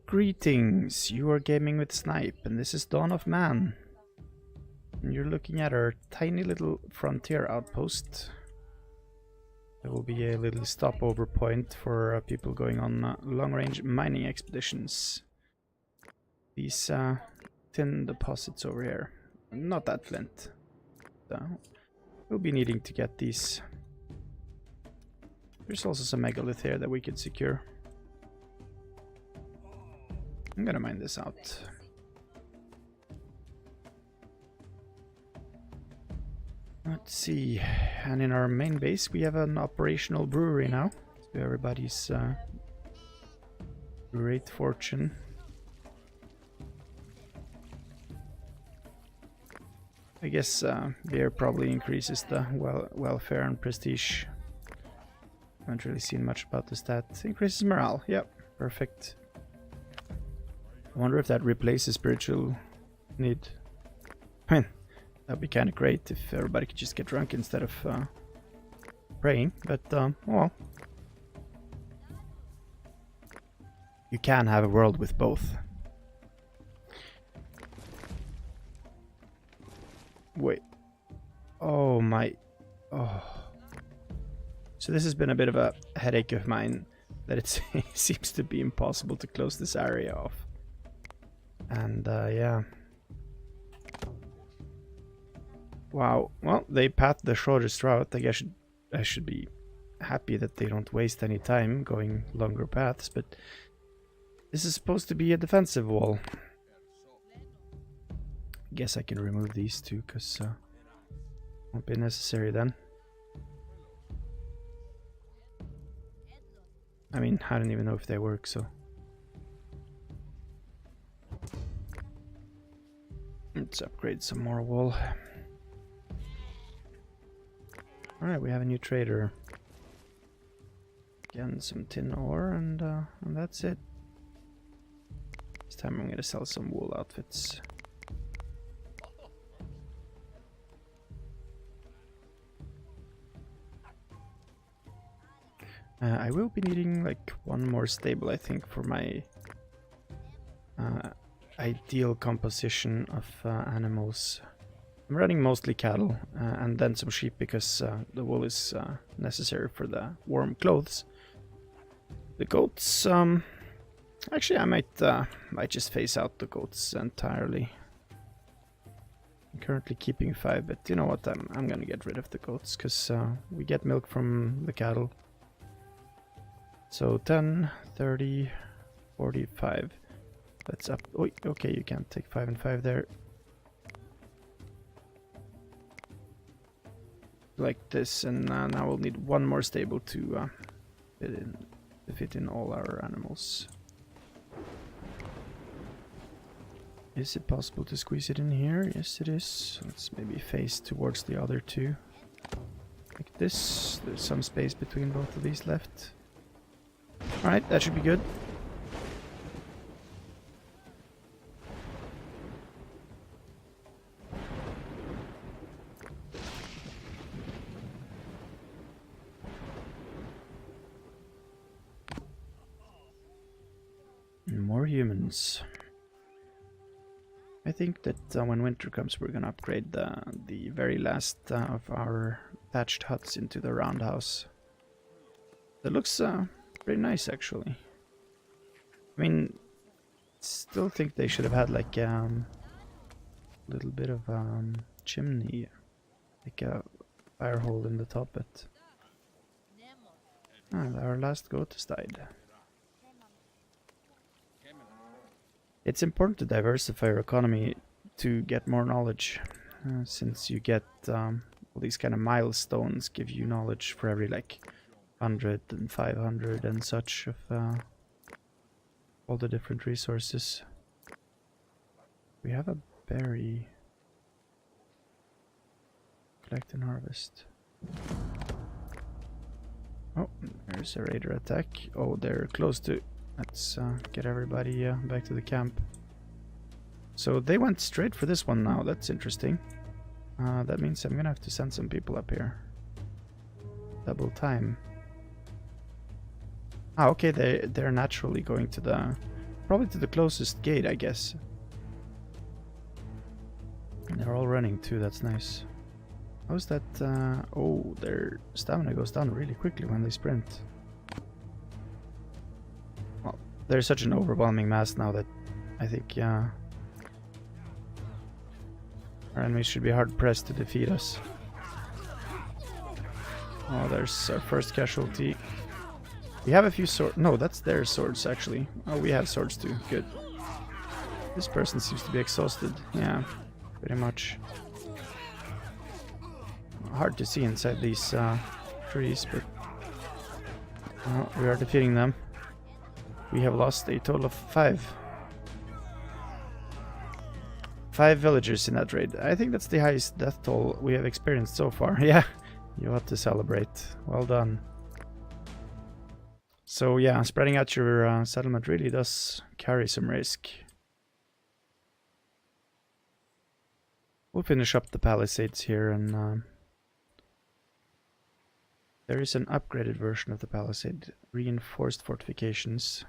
Greetings, you are gaming with Snipe, and this is Dawn of Man. And you're looking at our tiny little frontier outpost. There will be a little stopover point for people going on long-range mining expeditions. These tin deposits over here, not that flint. So we'll be needing to get these. There's also some megalith here that we could secure. I'm gonna mine this out. Let's see, and in our main base we have an operational brewery now, to everybody's great fortune. I guess beer probably increases the welfare and prestige. Haven't really seen much about the stat. Increases morale, yep, perfect. I wonder if that replaces spiritual need. I mean, that'd be kind of great if everybody could just get drunk instead of praying, but well. You can have a world with both. Wait. Oh my. Oh. So this has been a bit of a headache of mine, that it seems to be impossible to close this area off. And yeah. Wow. Well, they path the shortest route. I guess I should be happy that they don't waste any time going longer paths, but this is supposed to be a defensive wall. I guess I can remove these two, because won't be necessary then. I mean, I don't even know if they work, so. Let's upgrade some more wall. Alright, we have a new trader. Again, some tin ore, and that's it. This time I'm gonna sell some wool outfits. I will be needing like one more stable, I think, for my ideal composition of animals. I'm running mostly cattle and then some sheep, because the wool is necessary for the warm clothes. The goats, actually I might just phase out the goats entirely. I'm currently keeping 5, but you know what, I'm gonna get rid of the goats, because we get milk from the cattle. So 10, 30, 45. Let's up. Oh, okay, you can't take 5 and 5 there. Like this, and now we'll need one more stable to fit in all our animals. Is it possible to squeeze it in here? Yes, it is. Let's maybe face towards the other two. Like this. There's some space between both of these left. Alright, that should be good. More humans. I think that when winter comes, we're gonna upgrade the very last of our thatched huts into the roundhouse. That looks pretty nice, actually. I mean, still think they should have had like a little bit of chimney, like a fire hole in the top. But our last goat has died. It's important to diversify your economy to get more knowledge, since you get all these kind of milestones give you knowledge for every like 100 and 500 and such of all the different resources. We have a berry. Collect and harvest. Oh, there's a raider attack. Oh, they're close to. Let's get everybody back to the camp. So they went straight for this one now. That's interesting. That means I'm gonna have to send some people up here. Double time. Ah, okay, they're naturally going to the Probably to the closest gate, I guess. And they're all running too, that's nice. How's that? Oh, their stamina goes down really quickly when they sprint. Well, there's such an overwhelming mass now that I think, yeah, our enemies should be hard pressed to defeat us. Oh, there's our first casualty. We have a few swords. No, that's their swords actually. Oh, we have swords too. Good. This person seems to be exhausted. Yeah, pretty much. Hard to see inside these trees, but we are defeating them. We have lost a total of 5 villagers in that raid. I think that's the highest death toll we have experienced so far. Yeah, you ought to celebrate. Well done. So yeah, spreading out your settlement really does carry some risk. We'll finish up the palisades here, and there is an upgraded version of the palisade, reinforced fortifications.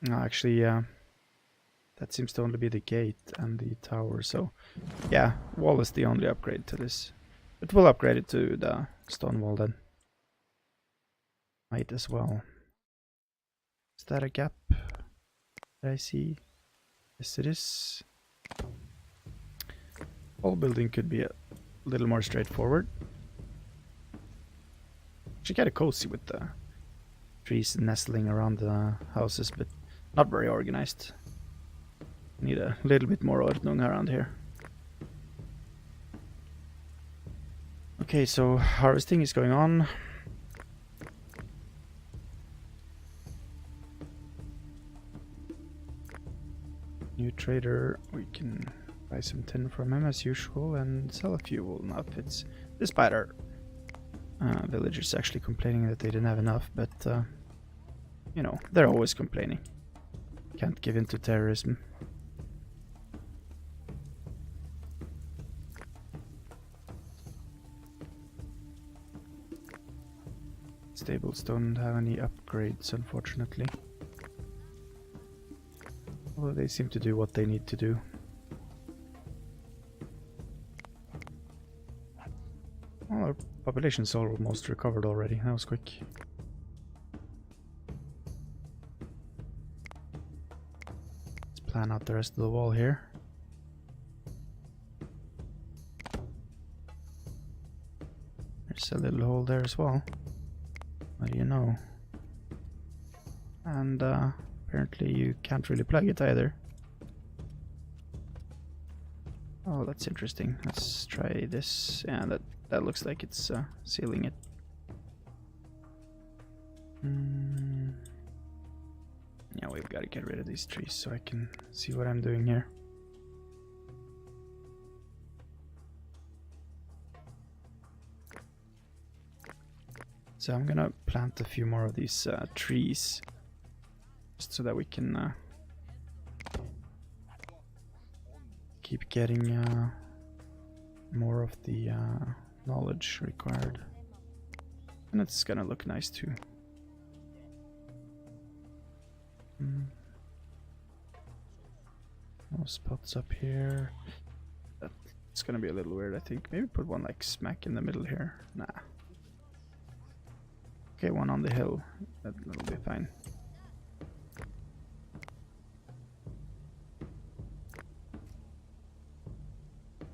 No, actually, that seems to only be the gate and the tower, so yeah, wall is the only upgrade to this. But we'll upgrade it to the stone wall then. Might as well. Is that a gap that I see? Yes, it is. Wall building could be a little more straightforward. Actually kind of cozy with the trees nestling around the houses, but not very organized. Need a little bit more ordnung around here. Okay, so harvesting is going on. New trader, we can buy some tin from him as usual and sell a few woolen outfits. Despite our villagers actually complaining that they didn't have enough, but you know, they're always complaining. Can't give in to terrorism. Stables don't have any upgrades, unfortunately. Although they seem to do what they need to do. Well, our population's almost recovered already. That was quick. Let's plan out the rest of the wall here. There's a little hole there as well. What do you know? And apparently you can't really plug it either. Oh, that's interesting. Let's try this. Yeah, that looks like it's sealing it. Yeah, we've got to get rid of these trees so I can see what I'm doing here. So I'm gonna plant a few more of these trees, just so that we can keep getting more of the knowledge required. And it's gonna look nice too. No spots up here. That's gonna be a little weird, I think. Maybe put one like smack in the middle here. Nah. Okay, one on the hill. That'll be fine.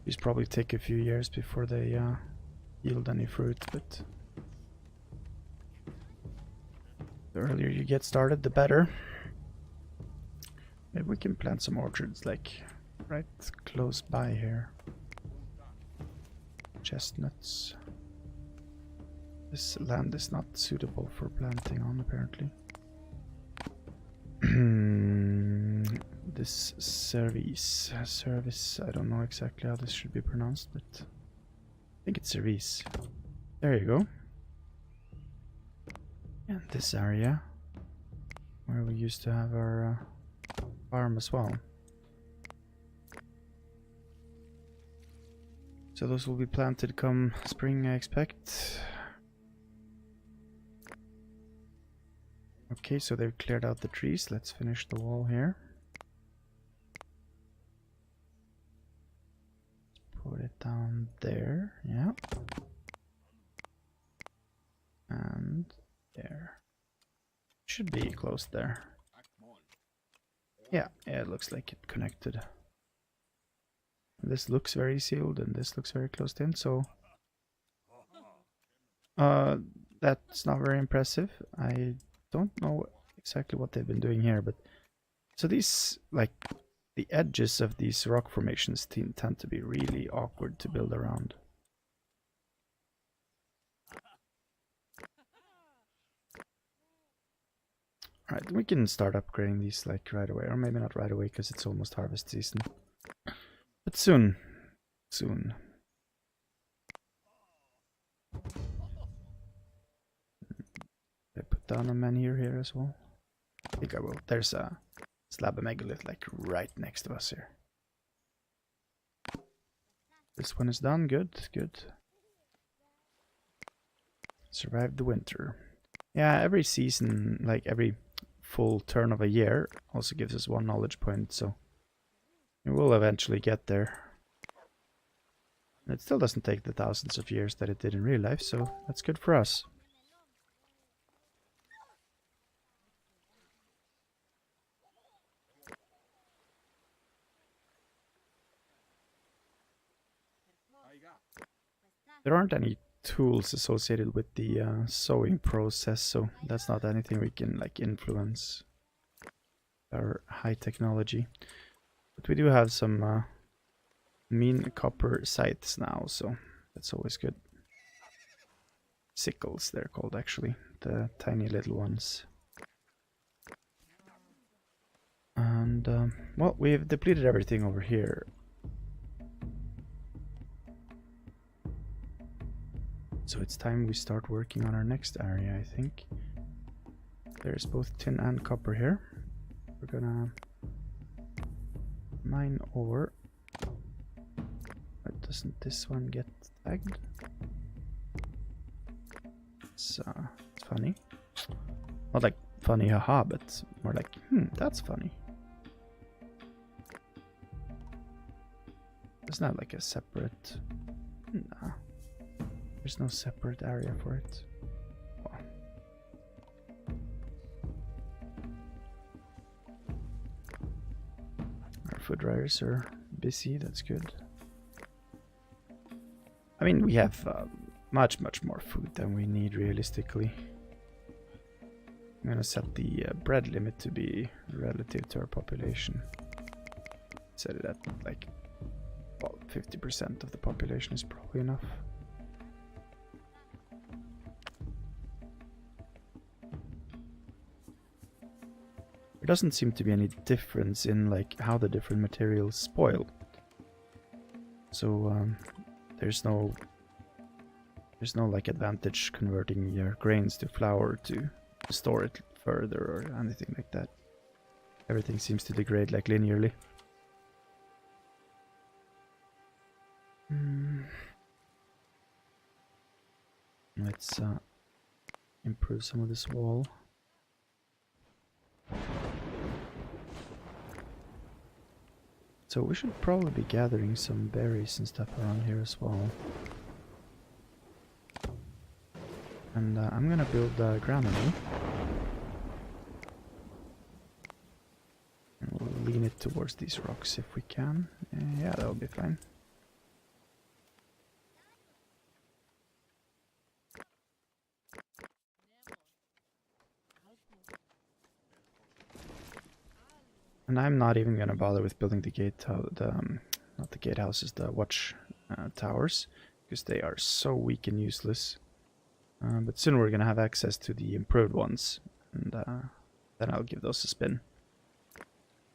These probably take a few years before they yield any fruit, but the earlier you get started, the better. Maybe we can plant some orchards like right close by here. Chestnuts. This land is not suitable for planting on, apparently. This service, I don't know exactly how this should be pronounced, but I think it's service. There you go. And this area, where we used to have our farm as well. So those will be planted come spring, I expect. Okay, so they've cleared out the trees. Let's finish the wall here. Put it down there, yeah. And there. Should be close there. Yeah, it looks like it connected. This looks very sealed and this looks very closed in, so that's not very impressive. I don't know exactly what they've been doing here, but so these, like, the edges of these rock formations tend to be really awkward to build around. Alright, we can start upgrading these like right away, or maybe not right away because it's almost harvest season. But soon. Soon. I put down a menhir here as well. I think I will. There's a slab of megalith like right next to us here. This one is done. Good, good. Survived the winter. Yeah, every season, like every full turn of a year, also gives us 1 knowledge point, so we will eventually get there. And it still doesn't take the thousands of years that it did in real life, so that's good for us. There aren't any tools associated with the sewing process, so that's not anything we can like influence our high technology. But we do have some mean copper scythes now, so that's always good. Sickles, they're called actually, the tiny little ones. And well, we've depleted everything over here. So it's time we start working on our next area, I think. There's both tin and copper here. We're gonna mine ore. But doesn't this one get tagged? It's funny. Not like funny haha, but more like, that's funny. It's not like a separate... Nah. There's no separate area for it. Wow. Our food dryers are busy, that's good. I mean, we have much more food than we need realistically. I'm gonna set the bread limit to be relative to our population. Set it at like, well, 50% of the population is probably enough. There doesn't seem to be any difference in like how the different materials spoil. So there's no like advantage converting your grains to flour to store it further or anything like that. Everything seems to degrade like linearly. Let's improve some of this wall. So we should probably be gathering some berries and stuff around here as well. And I'm gonna build a granary. And we'll lean it towards these rocks if we can. Yeah, that'll be fine. And I'm not even gonna bother with building the gate, not the gatehouses, the watch towers, because they are so weak and useless. But soon we're gonna have access to the improved ones, and then I'll give those a spin.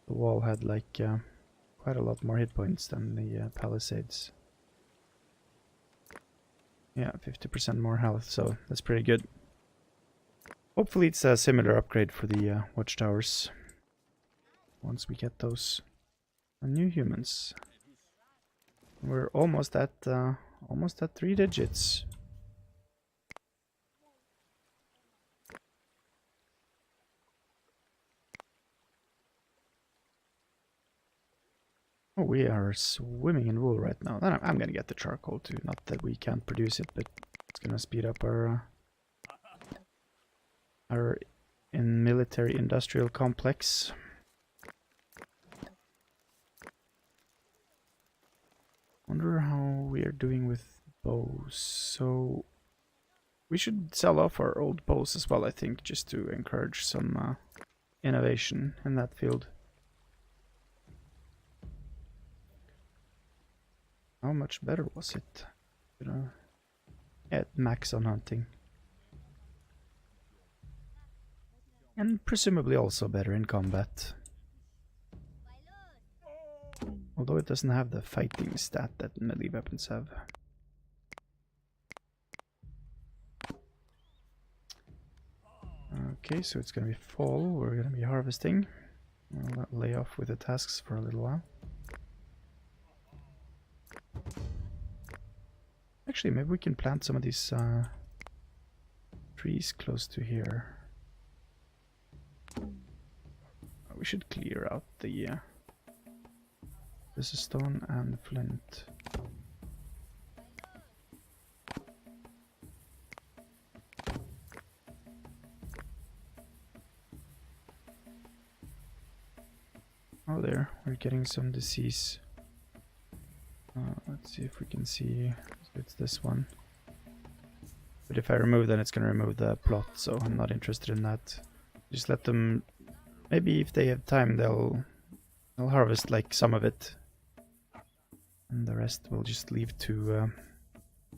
The wall had like quite a lot more hit points than the palisades. Yeah, 50% more health, so that's pretty good. Hopefully it's a similar upgrade for the watchtowers. Once we get those new humans. We're almost at 3 digits. Oh, we are swimming in wool right now. Then I'm gonna get the charcoal too. Not that we can't produce it, but it's gonna speed up our in military industrial complex. Wonder how we are doing with bows. So we should sell off our old bows as well, I think, just to encourage some innovation in that field. How much better was it? You know, at max on hunting. And presumably also better in combat. Although it doesn't have the fighting stat that melee weapons have. Okay, so it's gonna be fall. We're gonna be harvesting. I'll lay off with the tasks for a little while. Actually, maybe we can plant some of these trees close to here. We should clear out the this is stone and flint. Oh, there, we're getting some disease. Let's see if we can see. It's this one. But if I remove, then it's going to remove the plot, so I'm not interested in that. Just let them. Maybe if they have time, they'll harvest like some of it, and the rest will just leave to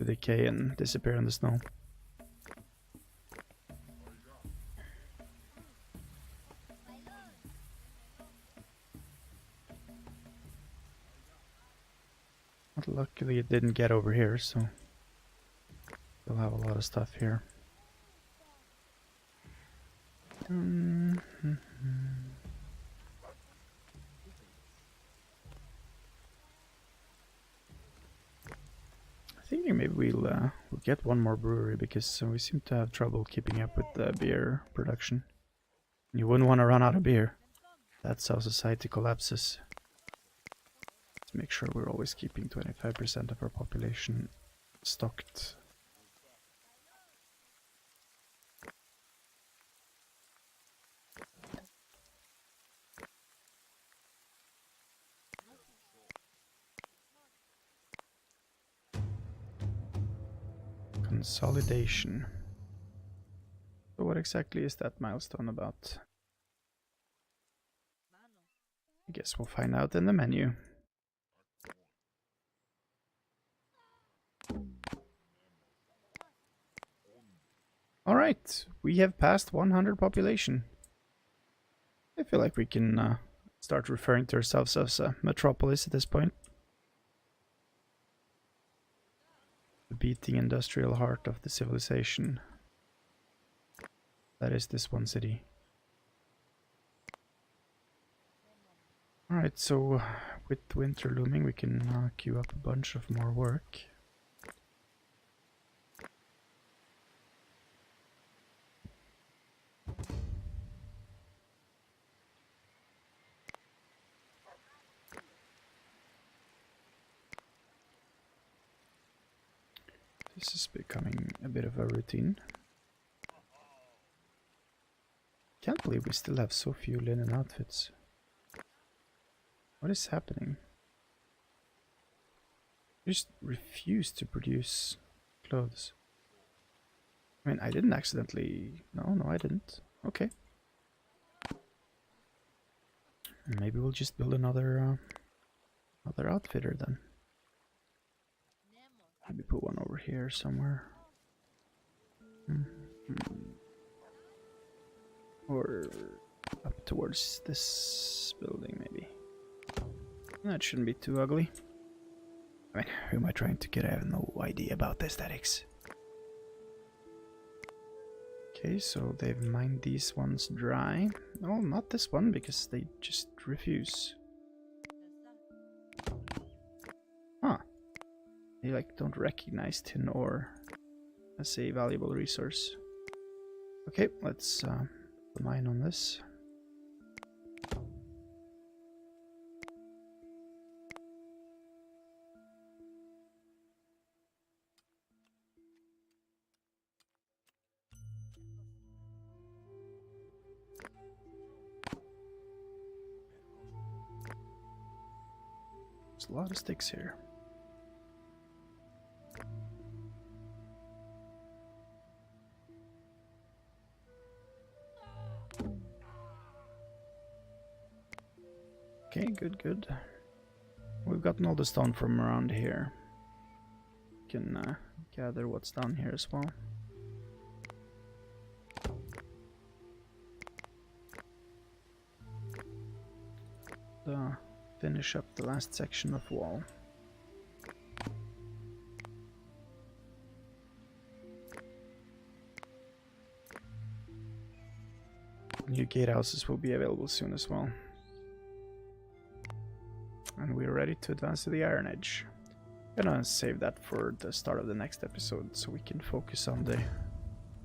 decay and disappear in the snow. But luckily it didn't get over here, so we'll have a lot of stuff here. I think maybe we'll get one more brewery, because we seem to have trouble keeping up with the beer production. You wouldn't want to run out of beer. That's how society collapses. Let's make sure we're always keeping 25% of our population stocked. Consolidation. So what exactly is that milestone about? I guess we'll find out in the menu. Alright, we have passed 100 population. I feel like we can start referring to ourselves as a metropolis at this point. The beating industrial heart of the civilization. That is this one city. Alright, so with winter looming we can queue up a bunch of more work. This is becoming a bit of a routine. Can't believe we still have so few linen outfits. What is happening? We just refuse to produce clothes. I mean, I didn't accidentally... No, I didn't. Okay. Maybe we'll just build another outfitter then. Maybe put one over here somewhere. Or up towards this building, maybe. That shouldn't be too ugly. I mean, who am I trying to get? I have no idea about the aesthetics. Okay, so they've mined these ones dry. No, not this one, because they just refuse. Huh. They like don't recognize tin ore as a valuable resource. Okay, let's mine on this. There's a lot of sticks here. Okay, good. We've gotten all the stone from around here. We can gather what's down here as well. Finish up the last section of wall. New gatehouses will be available soon as well. And we're ready to advance to the Iron Edge. I'm gonna save that for the start of the next episode so we can focus on the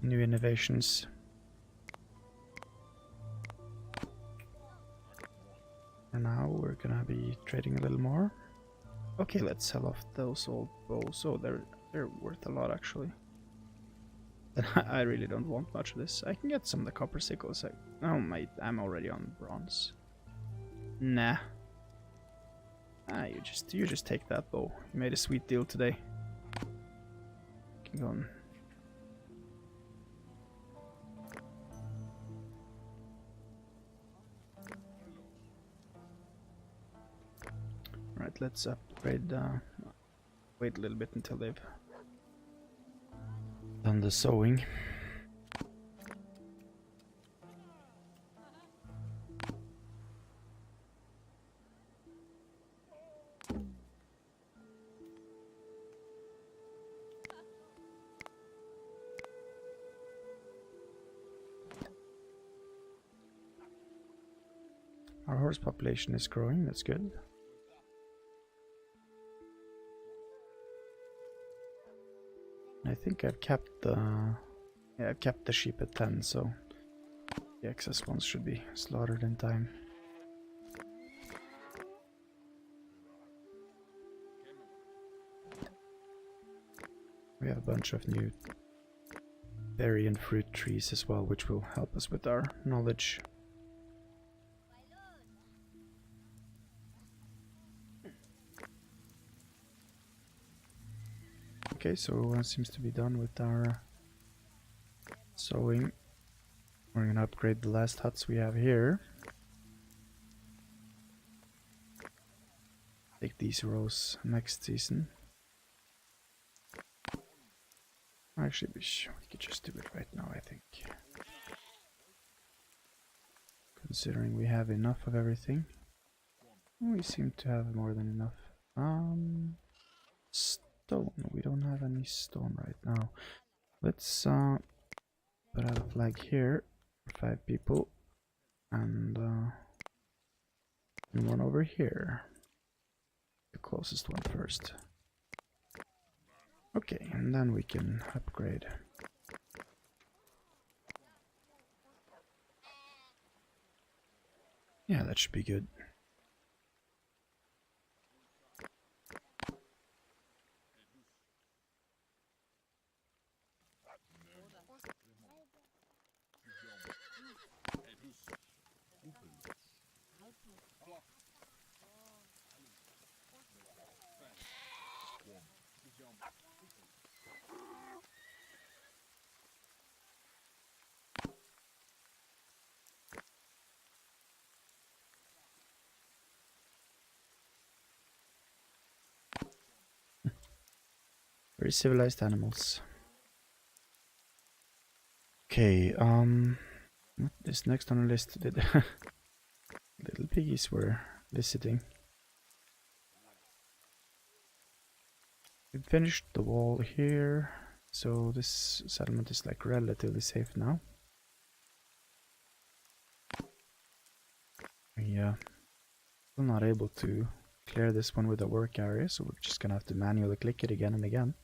new innovations. For now we're gonna be trading a little more. Okay, let's sell off those old bows. Oh, they're worth a lot actually. I really don't want much of this. I can get some of the copper sickles. Oh mate, I'm already on bronze. Nah. You just take that bow. You made a sweet deal today. Can go on. Right, let's upgrade. Wait a little bit until they've done the sewing. Our horse population is growing, that's good. I think I've kept the sheep at 10, so the excess ones should be slaughtered in time. We have a bunch of new berry and fruit trees as well, which will help us with our knowledge. Okay, so one seems to be done with our sewing. We're gonna upgrade the last huts we have here. Take these rows next season. Actually, we could just do it right now, I think. Considering we have enough of everything. We seem to have more than enough. Stone. We don't have any stone right now. Let's put out a flag here for 5 people. And one over here. The closest one first. Okay, and then we can upgrade. Yeah, that should be good. Very civilized animals. Okay, what is next on the list? The little piggies were visiting. We finished the wall here, so this settlement is like relatively safe now. Yeah, still not able to clear this one with a work area, so we're just gonna have to manually click it again and again.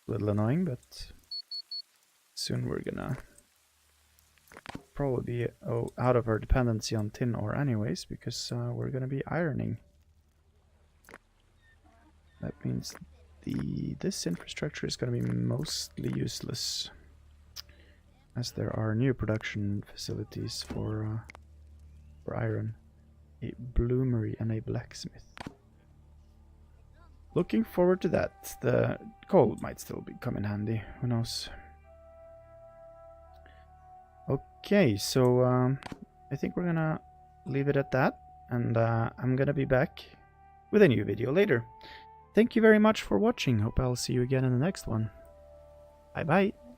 A little annoying, but soon we're gonna probably be out of our dependency on tin ore anyways, because we're gonna be ironing. That means this infrastructure is gonna be mostly useless, as there are new production facilities for iron, a bloomery and a blacksmith. looking forward to that. The coal might still come in handy, who knows. Okay, so I think we're gonna leave it at that, and I'm gonna be back with a new video later. Thank you very much for watching. Hope I'll see you again in the next one. Bye bye.